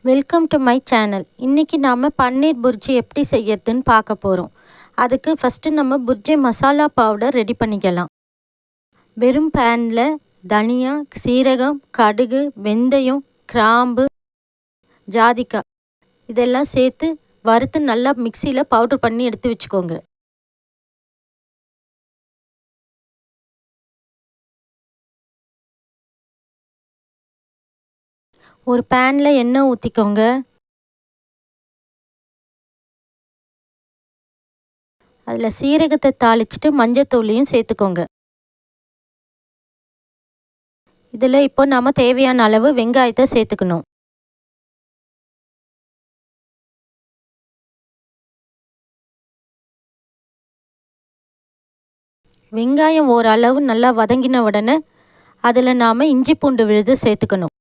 Welcome to my channel. இன்றைக்கி நாம் பன்னீர் புர்ஜி எப்படி செய்யறதுன்னு பார்க்க போகிறோம். அதுக்கு ஃபஸ்ட்டு நம்ம புர்ஜி மசாலா பவுடர் ரெடி பண்ணிக்கலாம். வெறும் பேனில் தனியா, சீரகம், கடுகு, வெந்தயம், கிராம்பு, ஜாதிக்காய் இதெல்லாம் சேர்த்து வறுத்து நல்லா மிக்சியில் பவுடர் பண்ணி எடுத்து வச்சுக்கோங்க. ஒரு பேனில் எண்ணெய் ஊற்றிக்கோங்க. அதில் சீரகத்தை தாளிச்சிட்டு மஞ்சத்தூளையும் சேர்த்துக்கோங்க. இதில் இப்போ நாம் தேவையான அளவு வெங்காயத்தை சேர்த்துக்கணும். வெங்காயம் ஓரளவு நல்லா வதங்கின உடனே அதில் நாம் இஞ்சி பூண்டு விழுது சேர்த்துக்கணும்.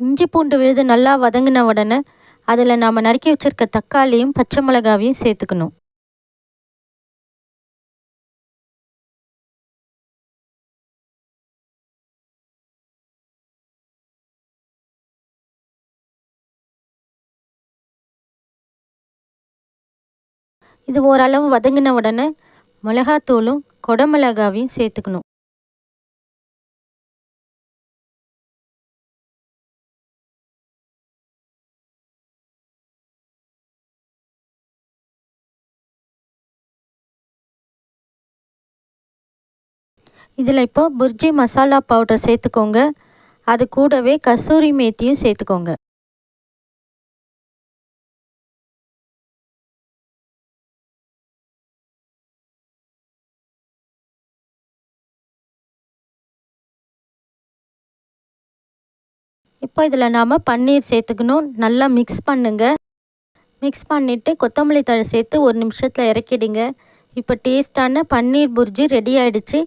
இஞ்சி பூண்டு விழுது நல்லா வதங்கின உடனே அதில் நாம் நறுக்கி வச்சுருக்க தக்காளியும் பச்சை மிளகாவையும் சேர்த்துக்கணும். இது ஓரளவு வதங்கின உடனே மிளகாத்தூளும் குடமிளகாவையும் சேர்த்துக்கணும். இதில் இப்போ புர்ஜி மசாலா பவுடர் சேர்த்துக்கோங்க. அது கூடவே கசூரி மேத்தியும் சேர்த்துக்கோங்க. இப்போ இதில் நாம் பன்னீர் சேர்த்துக்கணும். நல்லா மிக்ஸ் பண்ணுங்கள். மிக்ஸ் பண்ணிவிட்டு கொத்தமல்லி தழை சேர்த்து ஒரு நிமிஷத்தில் இறக்கிடுங்க. இப்போ டேஸ்டான பன்னீர் புர்ஜி ரெடி ஆகிடுச்சு.